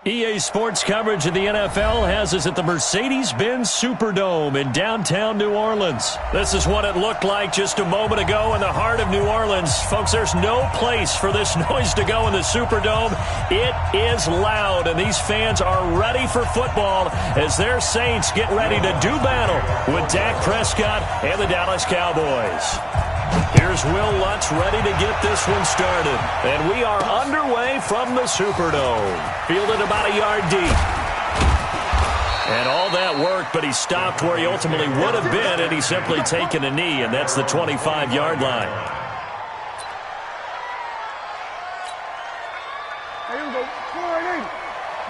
EA Sports coverage of the NFL has us at the Mercedes-Benz Superdome in downtown New Orleans. This is what it looked like just a moment ago in the heart of New Orleans. Folks, there's no place for this noise to go in the Superdome. It is loud, and these fans are ready for football as their Saints get ready to do battle with Dak Prescott and the Dallas Cowboys. Here's Will Lutz ready to get this one started. And we are underway from the Superdome. Fielded about a yard deep. And all that work, but he stopped where he ultimately would have been, and he's simply taken a knee, and that's the 25-yard line. Here we go.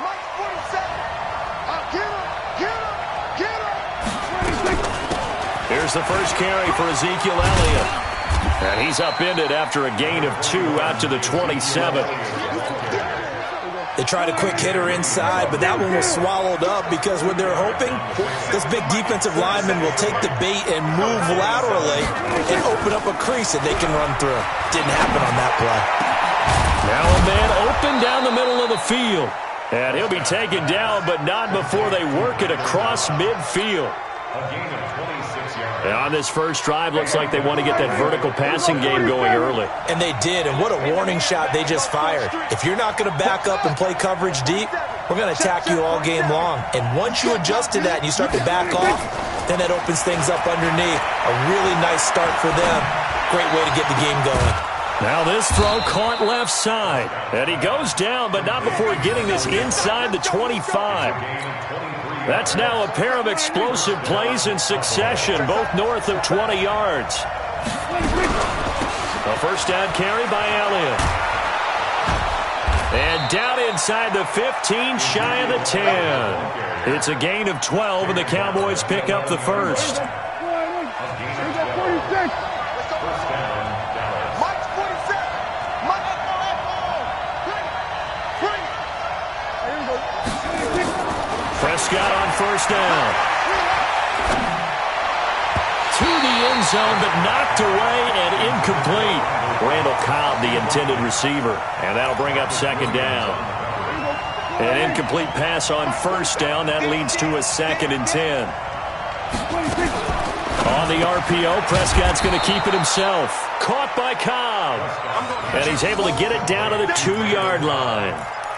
Mike 47. Get him. Here's the first carry for Ezekiel Elliott. And he's upended after a gain of 2 out to the 27. They tried a quick hitter inside, but that one was swallowed up because what they're hoping, this big defensive lineman will take the bait and move laterally and open up a crease that they can run through. Didn't happen on that play. Now a man open down the middle of the field. And he'll be taken down, but not before they work it across midfield. And on this first drive, looks like they want to get that vertical passing game going early. And they did, and what a warning shot they just fired. If you're not going to back up and play coverage deep, we're going to attack you all game long. And once you adjust to that and you start to back off, then that opens things up underneath. A really nice start for them. Great way to get the game going. Now this throw caught left side. And he goes down, but not before getting this inside the 25. That's now a pair of explosive plays in succession, both north of 20 yards. A first down carry by Elliott. And down inside the 15, shy of the 10. It's a gain of 12, and the Cowboys pick up the first. Prescott on first down. To the end zone, but knocked away and incomplete. Randall Cobb, the intended receiver. And that'll bring up second down. An incomplete pass on first down. That leads to a 2nd and 10. On the RPO, Prescott's going to keep it himself. Caught by Cobb. And he's able to get it down to the 2-yard line.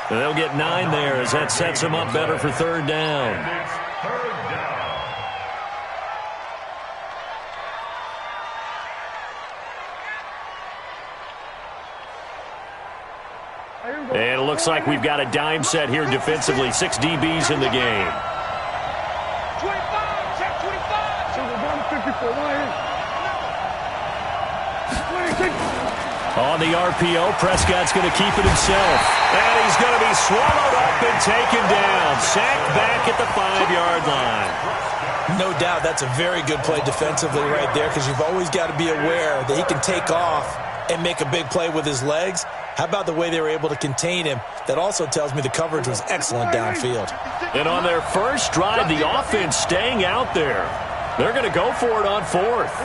And they'll get 9 there as that sets them up better for third down. And it looks like we've got a dime set here defensively. 6 DBs in the game. 25, check 25. On the RPO, Prescott's going to keep it himself. And he's going to be swallowed up and taken down. Sacked back at the 5-yard line. No doubt that's a very good play defensively right there because you've always got to be aware that he can take off and make a big play with his legs. How about the way they were able to contain him? That also tells me the coverage was excellent downfield. And on their first drive, the offense staying out there. They're going to go for it on 4th.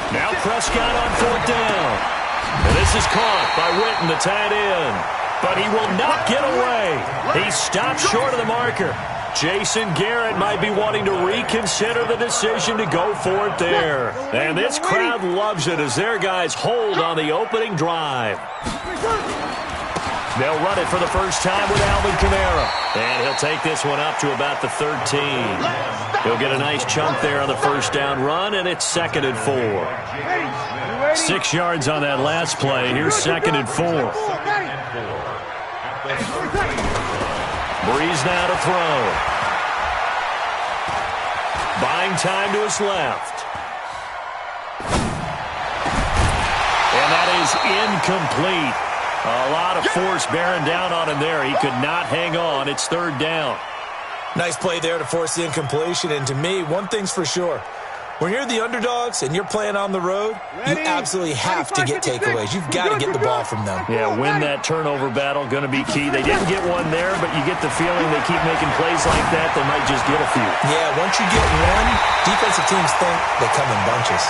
Now Prescott on 4th down. And this is caught by Witten, the tight end. But he will not get away. He stopped short of the marker. Jason Garrett might be wanting to reconsider the decision to go for it there. And this crowd loves it as their guys hold on the opening drive. They'll run it for the first time with Alvin Kamara. And he'll take this one up to about the 13. He'll get a nice chunk there on the first down run, and it's 2nd and 4. 6 yards on that last play. Here's 2nd and 4. Breeze now to throw. Buying time to his left. is incomplete. A lot of force bearing down on him there. He could not hang on. It's third down. Nice play there to force the incompletion. And to me, one thing's for sure. When you're the underdogs and you're playing on the road, you absolutely have to get takeaways. You've got to get the ball from them. Yeah, win that turnover battle, going to be key. They didn't get one there, but you get the feeling they keep making plays like that, they might just get a few. Yeah, once you get one, defensive teams think they come in bunches.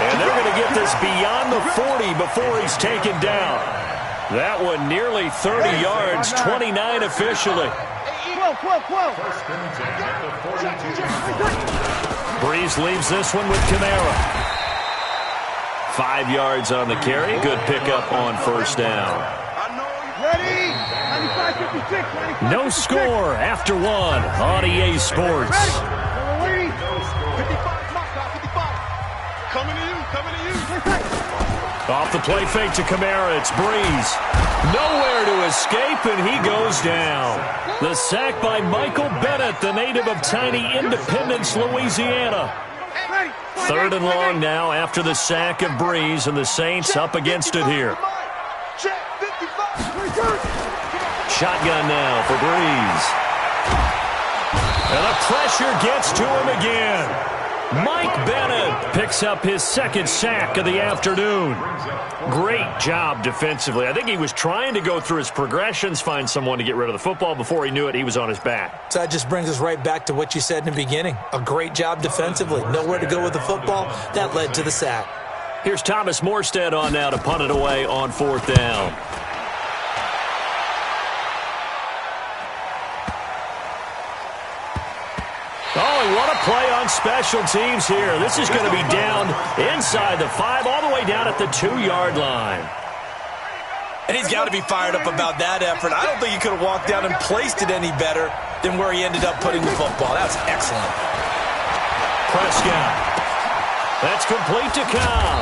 And they're going to get this beyond the 40 before he's taken down. That one nearly 30 yards, 29 officially. 12. Breeze leaves this one with Kamara. 5 yards on the carry. Good pickup on first down. Ready? 95-56. No score after one on EA Sports. Ready? 55. Coming to you. Off the play fake to Kamara, it's Breeze. Nowhere to escape, and he goes down. The sack by Michael Bennett, the native of tiny Independence, Louisiana. Third and long now after the sack of Breeze, and the Saints up against it here. Shotgun now for Breeze. And the pressure gets to him again. Mike Bennett picks up his second sack of the afternoon. Great job defensively. I think he was trying to go through his progressions, find someone to get rid of the football. Before he knew it, he was on his back. So that just brings us right back to what you said in the beginning. A great job defensively. Nowhere to go with the football. That led to the sack. Here's Thomas Morstead on now to punt it away on fourth down. Oh, and what a play on special teams here. This is going to be down inside the 5, all the way down at the 2-yard line. And he's got to be fired up about that effort. I don't think he could have walked down and placed it any better than where he ended up putting the football. That's excellent. Prescott. That's complete to Cobb.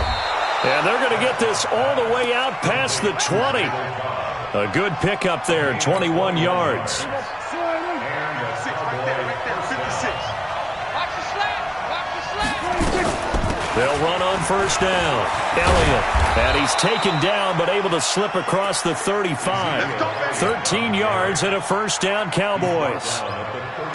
And they're going to get this all the way out past the 20. A good pickup there, 21 yards. They'll run on first down. Elliott. And he's taken down, but able to slip across the 35. 13 yards and a first down, Cowboys.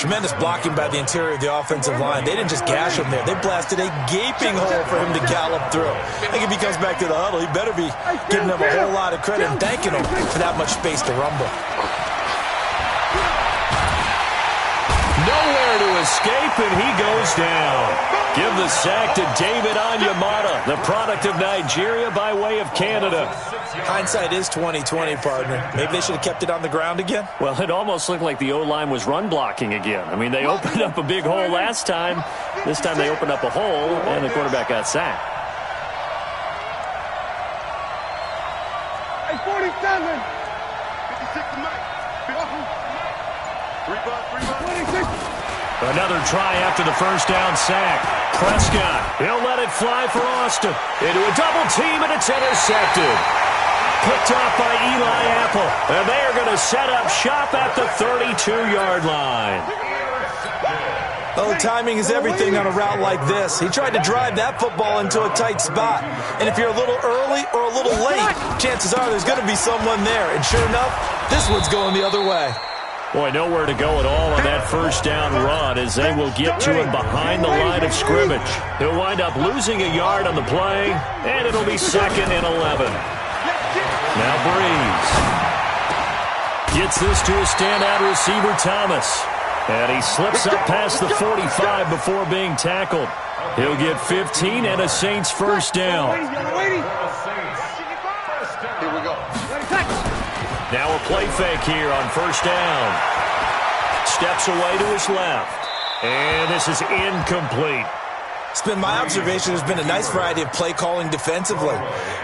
Tremendous blocking by the interior of the offensive line. They didn't just gash him there. They blasted a gaping hole for him to gallop through. I think if he comes back to the huddle, he better be giving them a whole lot of credit and thanking them for that much space to rumble. Nowhere to escape, and he goes down. Give the sack to David Onyemata, the product of Nigeria by way of Canada. Hindsight is 20/20, partner. Maybe they should have kept it on the ground again. Well, it almost looked like the O-line was run blocking again. I mean, they opened up a big hole last time. This time they opened up a hole, and the quarterback got sacked. Hey, 47. 56 tonight. 26. Another try after the first down sack. Prescott, he'll let it fly for Austin. Into a double team, and it's intercepted. Picked off by Eli Apple. And they are going to set up shop at the 32-yard line. Oh, timing is everything on a route like this. He tried to drive that football into a tight spot. And if you're a little early or a little late, chances are there's going to be someone there. And sure enough, this one's going the other way. Boy, nowhere to go at all on that first down run as they will get to him behind the line of scrimmage. He'll wind up losing a yard on the play, and it'll be 2nd and 11. Now Breeze gets this to a standout receiver, Thomas. And he slips up past the 45 before being tackled. He'll get 15 and a Saints first down. Here we go. Now a play fake here on first down. Steps away to his left. And this is incomplete. It's been my observation there's been a nice variety of play calling defensively.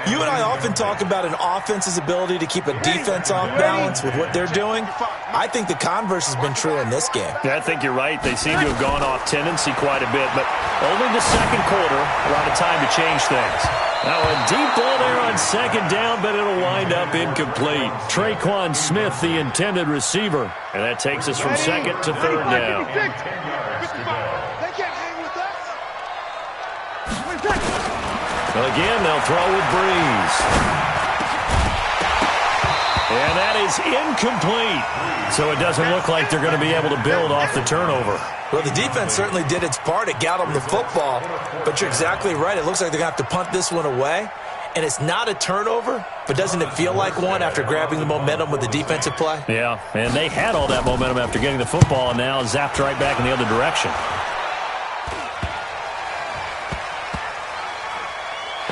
You and I often talk about an offense's ability to keep a defense off balance with what they're doing. I think the converse has been true in this game. Yeah, I think you're right. They seem to have gone off tendency quite a bit, but only the second quarter, a lot of time to change things. Now a deep ball there on second down, but it'll wind up incomplete. Traquan Smith, the intended receiver. And that takes us from second to third down. Well, again, they'll throw with Breeze. And that is incomplete. So it doesn't look like they're going to be able to build off the turnover. Well, the defense certainly did its part. It got them the football. But you're exactly right. It looks like they're going to have to punt this one away. And it's not a turnover, but doesn't it feel like one after grabbing the momentum with the defensive play? Yeah, and they had all that momentum after getting the football and now zapped right back in the other direction.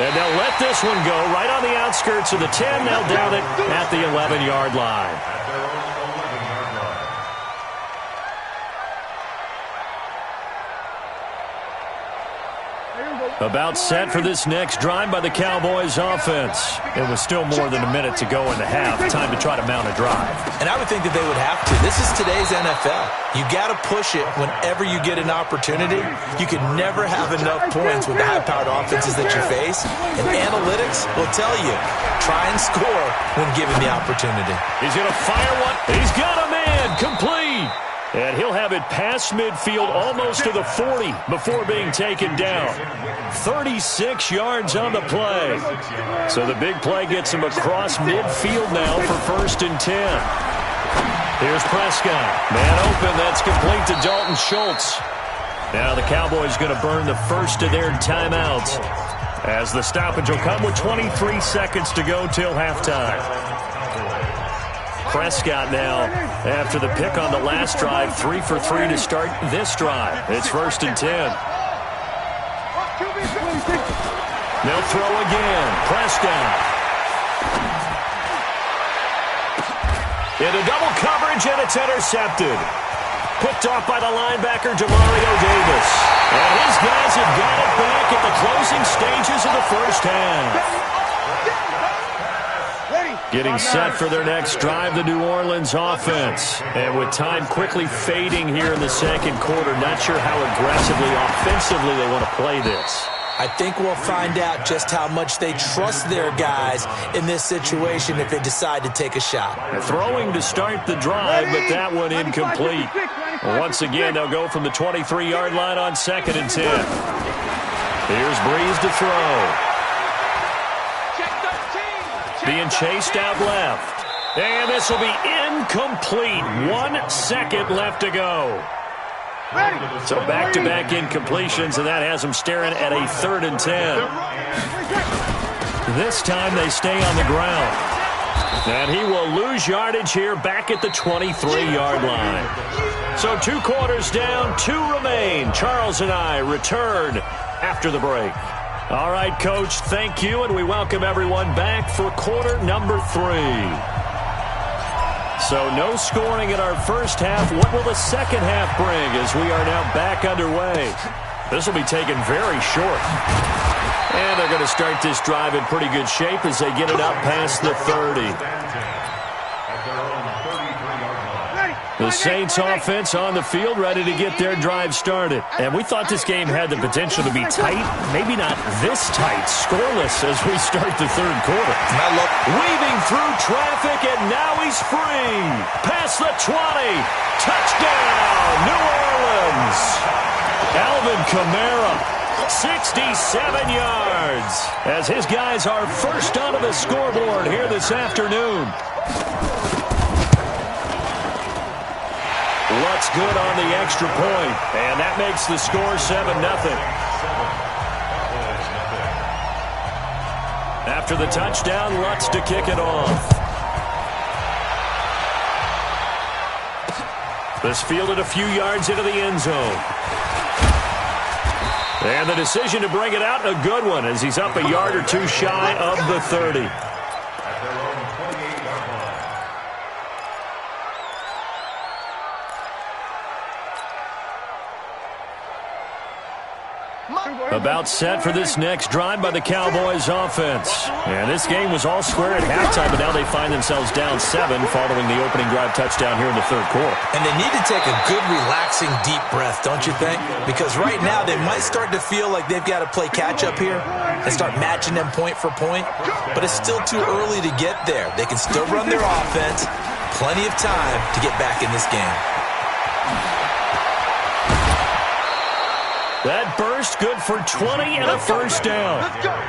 And they'll let this one go right on the outskirts of the 10. They'll down it at the 11-yard line. About set for this next drive by the Cowboys offense. It was still more than a minute to go in the half. Time to try to mount a drive. And I would think that they would have to. This is today's NFL. You got to push it whenever you get an opportunity. You can never have enough points with the high-powered offenses that you face. And analytics will tell you, try and score when given the opportunity. He's going to fire one. He's got a man. Complete. And he'll have it past midfield almost to the 40 before being taken down. 36 yards on the play. So the big play gets him across midfield now for 1st and 10. Here's Prescott. Man open. That's complete to Dalton Schultz. Now the Cowboys going to burn the first of their timeouts as the stoppage will come with 23 seconds to go till halftime. Prescott now, after the pick on the last drive, 3 for 3 to start this drive. It's 1st and 10. They'll throw again. Prescott. Into double coverage, and it's intercepted. Picked off by the linebacker, Demario Davis. And his guys have got it back at the closing stages of the first half. Getting set for their next drive, the New Orleans offense. And with time quickly fading here in the second quarter, not sure how aggressively, offensively they want to play this. I think we'll find out just how much they trust their guys in this situation if they decide to take a shot. Throwing to start the drive, but that one incomplete. Once again, they'll go from the 23-yard line on 2nd and 10. Here's Breeze to throw. Being chased out left. And this will be incomplete. 1 second left to go. So back-to-back incompletions, and that has them staring at a 3rd and 10. This time they stay on the ground. And he will lose yardage here back at the 23-yard line. So 2 quarters down, 2 remain. Charles and I return after the break. All right, Coach, thank you, and we welcome everyone back for quarter number 3. So no scoring in our first half. What will the second half bring as we are now back underway? This will be taken very short. And they're going to start this drive in pretty good shape as they get it up past the 30. The Saints offense on the field ready to get their drive started. And we thought this game had the potential to be tight. Maybe not this tight, scoreless as we start the third quarter. Weaving through traffic, and now he's free. Past the 20. Touchdown, New Orleans. Alvin Kamara, 67 yards. As his guys are first onto the scoreboard here this afternoon. Lutz good on the extra point, and that makes the score 7-0. After the touchdown, Lutz to kick it off. This fielded a few yards into the end zone. And the decision to bring it out, a good one, as he's up a yard or 2 shy of the 30. About set for this next drive by the Cowboys offense. And this game was all square at halftime, but now they find themselves down 7 following the opening drive touchdown here in the third quarter. And they need to take a good, relaxing, deep breath, don't you think? Because right now they might start to feel like they've got to play catch-up here and start matching them point for point. But it's still too early to get there. They can still run their offense. Plenty of time to get back in this game. That burst good for 20 and a first down.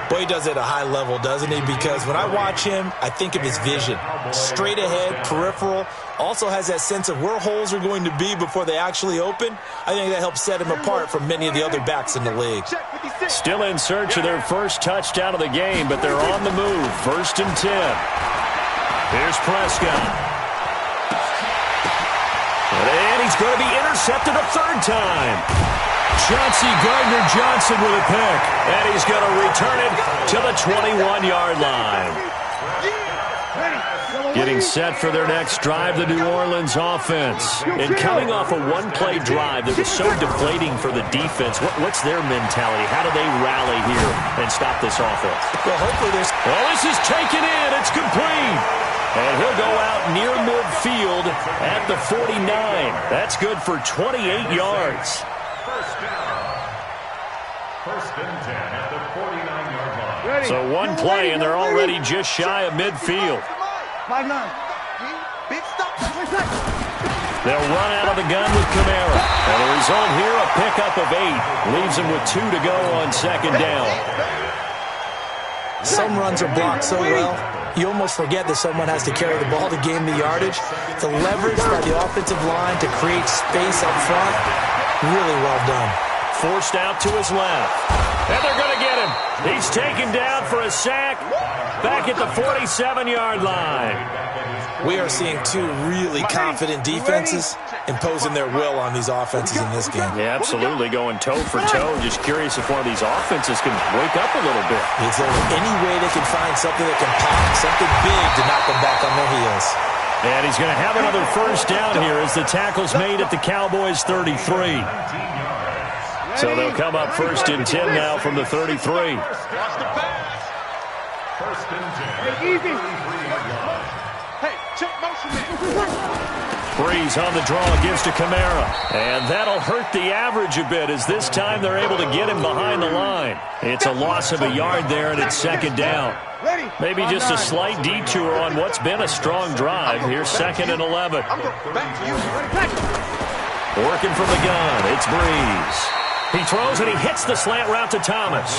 Boy, he does it at a high level, doesn't he? Because when I watch him, I think of his vision. Straight ahead, peripheral. Also has that sense of where holes are going to be before they actually open. I think that helps set him apart from many of the other backs in the league. Still in search of their first touchdown of the game, but they're on the move. 1st and 10. Here's Prescott. And he's going to be intercepted a 3rd time. Chauncey Gardner-Johnson with a pick. And he's going to return it to the 21-yard line. Getting set for their next drive, the New Orleans offense. And coming off a one-play drive that was so deflating for the defense, what's their mentality? How do they rally here and stop this offense? Well, hopefully there's... Well, this is taken in. It's complete. And he'll go out near midfield at the 49. That's good for 28 yards. First and 10 at the 49-yard line. So one play, and they're already just shy of midfield. 5-9. Big stop. They'll run out of the gun with Kamara. And the result here, a pickup of 8. Leaves them with 2 to go on 2nd down. Some runs are blocked so well, you almost forget that someone has to carry the ball to gain the yardage. The leverage by the offensive line to create space up front, really well done. Forced out to his left. And they're going to get him. He's taken down for a sack back at the 47-yard line. We are seeing 2 really confident defenses imposing their will on these offenses in this game. Yeah, absolutely, going toe for toe. Just curious if one of these offenses can wake up a little bit. Is there any way they can find something that can pop, something big to knock them back on their heels? And he's going to have another first down here as the tackle's made at the Cowboys' 33. So they'll come up 1st and 10 now from the 33. First and 10. Easy. Hey, check motion man. Breeze on the draw, gives to Kamara. And that'll hurt the average a bit as this time they're able to get him behind the line. It's a loss of a yard there, and it's 2nd down. Maybe just a slight detour on what's been a strong drive. Here's 2nd and 11. Working from the gun, it's Breeze. He throws and he hits the slant route to Thomas.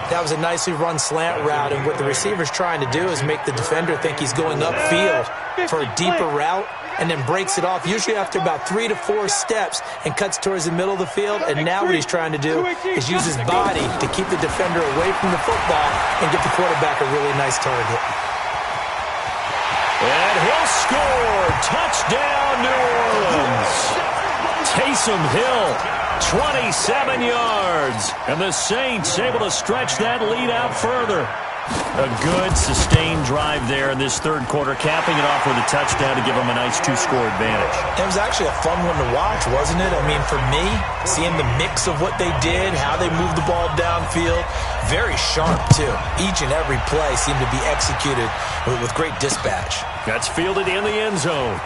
That was a nicely run slant route, and what the receiver's trying to do is make the defender think he's going upfield for a deeper route and then breaks it off, usually after about 3 to 4 steps, and cuts towards the middle of the field. And now what he's trying to do is use his body to keep the defender away from the football and get the quarterback a really nice target. And he'll score. Touchdown, New Orleans. Taysom Hill, 27 yards. And the Saints able to stretch that lead out further. A good, sustained drive there in this 3rd quarter, capping it off with a touchdown to give them a nice 2-score advantage. It was actually a fun one to watch, wasn't it? I mean, for me, seeing the mix of what they did, how they moved the ball downfield, very sharp, too. Each and every play seemed to be executed with great dispatch. That's fielded in the end zone.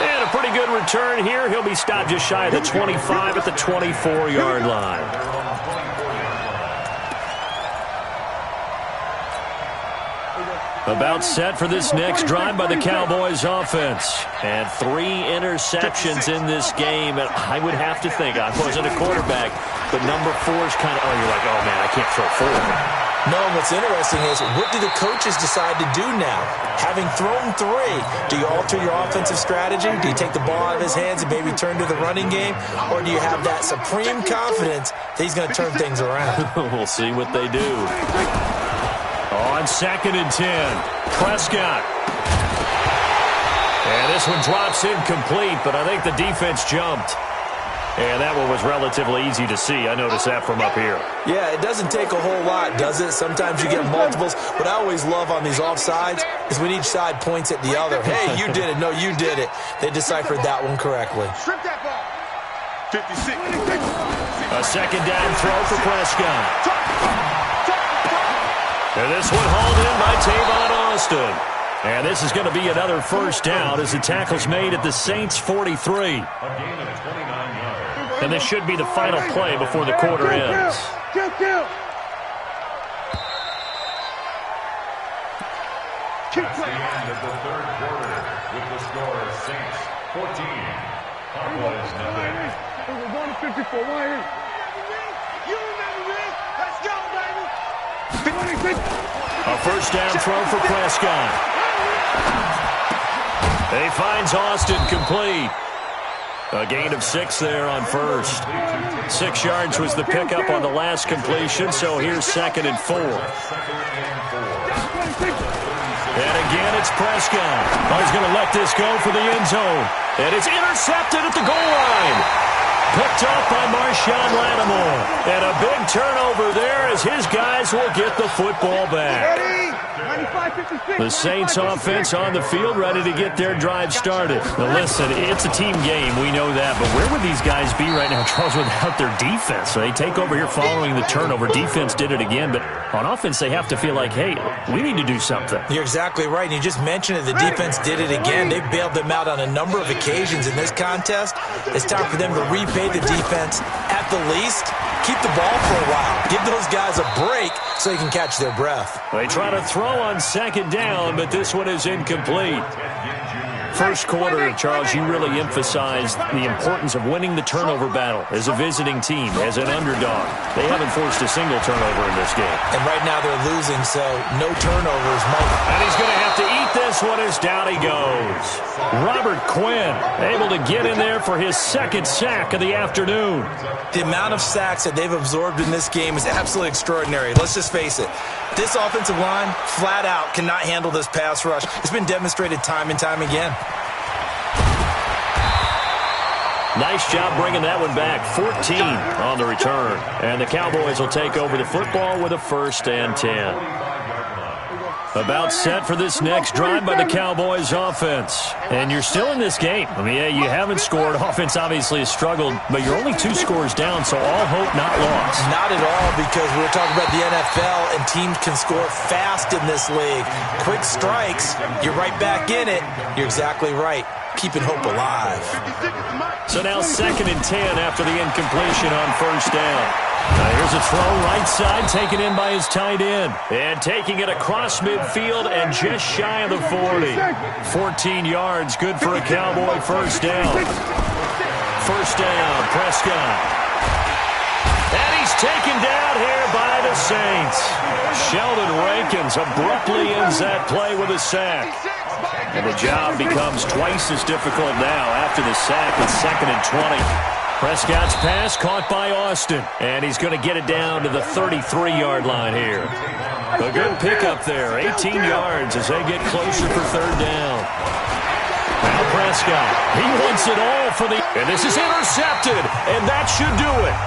And a pretty good return here. He'll be stopped just shy of the 25 at the 24-yard line. About set for this next drive by the Cowboys offense. And 3 interceptions in this game. And I would have to think, I wasn't a quarterback, but number 4 is kind of, you're like, oh, man, I can't throw 4. No, what's interesting is, what do the coaches decide to do now? Having thrown 3, do you alter your offensive strategy? Do you take the ball out of his hands and maybe turn to the running game? Or do you have that supreme confidence that he's going to turn things around? We'll see what they do. On 2nd and 10, Prescott. And this one drops incomplete, but I think the defense jumped. And that one was relatively easy to see. I noticed that from up here. Yeah, it doesn't take a whole lot, does it? Sometimes you get multiples. What I always love on these offsides is when each side points at the other. Hey, you did it. No, you did it. They deciphered that one correctly. Strip that ball. 56. A 2nd down throw for Prescott. And this one hauled in by Tavon Austin. And this is going to be another first down as the tackle's made at the Saints' 43. And this should be the final play before the quarter ends. That's the end of the 3rd quarter with the score Saints 14, Cowboys 9. A first down throw for Prescott. He finds Austin complete. A gain of 6 there on first. 6 yards was the pickup on the last completion, so here's 2nd and 4. And again, it's Prescott. Oh, he's going to let this go for the end zone. And it's intercepted at the goal line. Picked up by Marshawn Lattimore. And a big turnover there as his guys will get the football back. The Saints offense on the field ready to get their drive started. Now listen, it's a team game. We know that. But where would these guys be right now, Charles, without their defense? So they take over here following the turnover. Defense did it again. But on offense, they have to feel like, hey, we need to do something. You're exactly right. And you just mentioned it. The defense did it again. They bailed them out on a number of occasions in this contest. It's time for them to repay the defense at the least. Keep the ball for a while. Give those guys a break so they can catch their breath. They try to throw on 2nd down, but this one is incomplete. First quarter, Charles, you really emphasized the importance of winning the turnover battle as a visiting team, as an underdog. They haven't forced a single turnover in this game. And right now they're losing, so no turnovers. And he's going to have to eat this one as down he goes. Robert Quinn able to get in there for his 2nd sack of the afternoon. The amount of sacks that they've absorbed in this game is absolutely extraordinary. Let's just face it. This offensive line, flat out, cannot handle this pass rush. It's been demonstrated time and time again. Nice job bringing that one back. 14 on the return. And the Cowboys will take over the football with a 1st and 10. About set for this next drive by the Cowboys offense. And you're still in this game. I mean, yeah, you haven't scored. Offense obviously has struggled, but you're only 2 scores down, so all hope not lost. Not at all, because we were talking about the NFL, and teams can score fast in this league. Quick strikes, you're right back in it. You're exactly right. Keeping hope alive. So now 2nd and 10 after the incompletion on 1st down. Here's a throw right side taken in by his tight end. And taking it across midfield and just shy of the 40. 14 yards, good for a Cowboy first down. First down, Prescott. And he's taken down here by the Saints. Sheldon Rankins abruptly ends that play with a sack. And the job becomes twice as difficult now after the sack. It's 2nd and 20. Prescott's pass caught by Austin. And he's going to get it down to the 33-yard line here. A good pickup there. 18 yards as they get closer for 3rd down. Now Prescott. He wants it all for the... And this is intercepted. And that should do it.